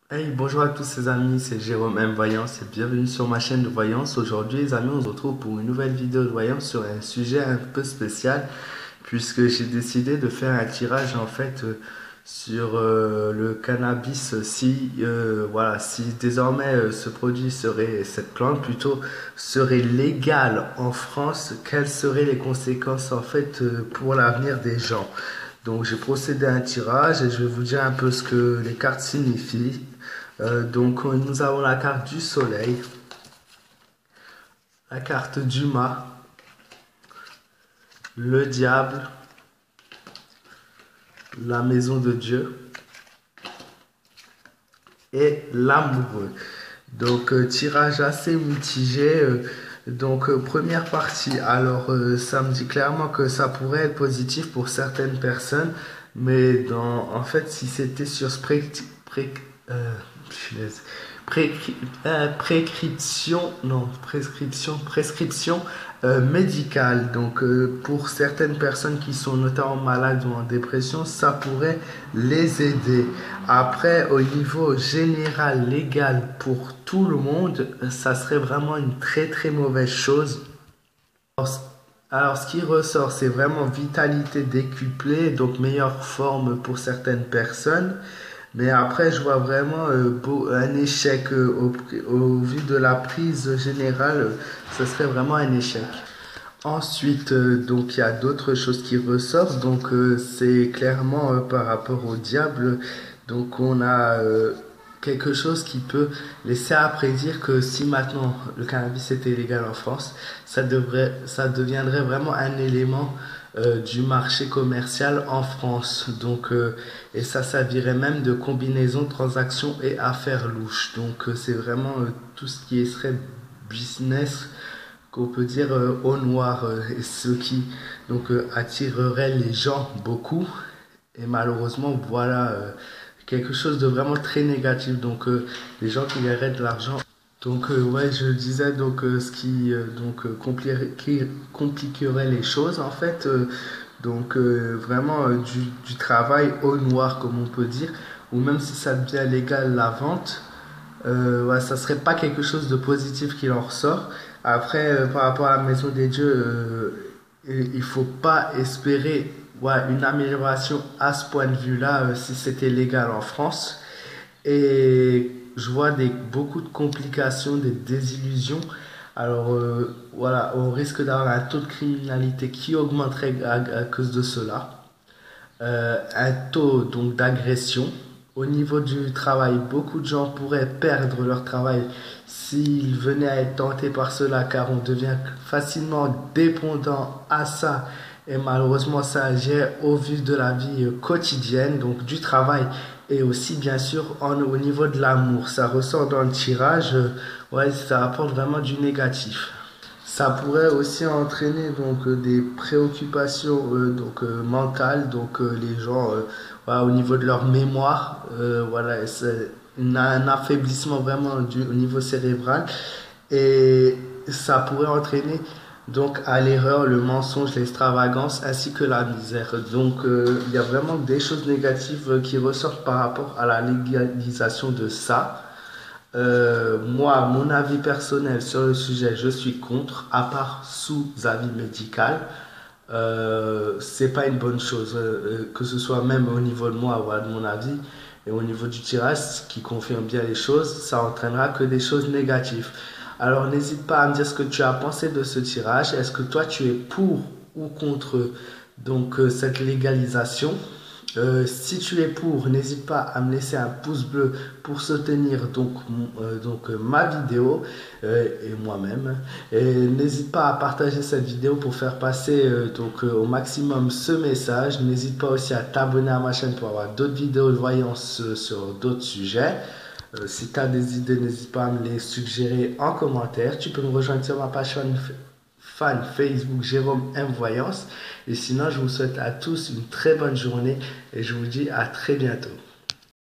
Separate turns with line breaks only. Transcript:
Hey, bonjour à tous les amis, c'est Jérôme M Voyance et bienvenue sur ma chaîne de voyance. Aujourd'hui les amis, on se retrouve pour une nouvelle vidéo de voyance sur un sujet un peu spécial puisque j'ai décidé de faire un tirage sur le cannabis. Si désormais ce produit serait, cette plante plutôt, serait légale en France, quelles seraient les conséquences pour l'avenir des gens? Donc j'ai procédé à un tirage et je vais vous dire un peu ce que les cartes signifient. Nous avons la carte du soleil, la carte du mât, le diable, la maison de Dieu et l'amoureux. Tirage assez mitigé. Première partie. Ça me dit clairement que ça pourrait être positif pour certaines personnes, mais si c'était sur punaise, prescription médicale. Pour certaines personnes qui sont notamment malades ou en dépression, ça pourrait les aider. Après, au niveau général, légal pour tout le monde, ça serait vraiment une très très mauvaise chose. Alors, ce qui ressort, c'est vraiment vitalité décuplée, donc meilleure forme pour certaines personnes. Mais après, je vois vraiment un échec au vu de la prise générale, ce serait vraiment un échec. Ensuite, il y a d'autres choses qui ressortent. C'est clairement par rapport au diable. On a quelque chose qui peut laisser à prédire que si maintenant le cannabis était légal en France, ça deviendrait vraiment un élément du marché commercial en France. Et ça servirait même de combinaison de transactions et affaires louches. C'est vraiment tout ce qui serait business qu'on peut dire au noir et ce qui attirerait les gens beaucoup. Et malheureusement, voilà quelque chose de vraiment très négatif. Les gens qui gagneraient de l'argent. Ouais, je disais ce qui compliquerait les choses en fait. Vraiment du travail au noir, comme on peut dire, ou même si ça devient légal la vente, ouais, ça serait pas quelque chose de positif qui en ressort. Après, par rapport à la Maison des Dieux, il faut pas espérer ouais, une amélioration à ce point de vue-là si c'était légal en France. Et je vois beaucoup de complications, des désillusions. Voilà, on risque d'avoir un taux de criminalité qui augmenterait à cause de cela. Un taux donc d'agression. Au niveau du travail, beaucoup de gens pourraient perdre leur travail s'ils venaient à être tentés par cela, car on devient facilement dépendant à ça. Et malheureusement, ça agit au vu de la vie quotidienne, donc du travail, et aussi bien sûr au niveau de l'amour. Ça ressort dans le tirage, ouais, ça apporte vraiment du négatif. Ça pourrait aussi entraîner des préoccupations mentales, les gens voilà, au niveau de leur mémoire, voilà, c'est un affaiblissement vraiment au niveau cérébral et ça pourrait entraîner donc à l'erreur, le mensonge, l'extravagance ainsi que la misère. Il y a vraiment des choses négatives qui ressortent par rapport à la légalisation de ça. Moi, mon avis personnel sur le sujet, je suis contre, à part sous avis médical. C'est pas une bonne chose, que ce soit même au niveau de moi ou de mon avis, et au niveau du tirage, ce qui confirme bien les choses, ça entraînera que des choses négatives. Alors n'hésite pas à me dire ce que tu as pensé de ce tirage. Est-ce que toi tu es pour ou contre cette légalisation? Si tu es pour, n'hésite pas à me laisser un pouce bleu pour soutenir ma vidéo et moi-même. Et n'hésite pas à partager cette vidéo pour faire passer au maximum ce message. N'hésite pas aussi à t'abonner à ma chaîne pour avoir d'autres vidéos de voyance sur d'autres sujets. Si tu as des idées, n'hésite pas à me les suggérer en commentaire. Tu peux me rejoindre sur ma page fan Facebook Jérôme M Voyance. Et sinon, je vous souhaite à tous une très bonne journée et je vous dis à très bientôt.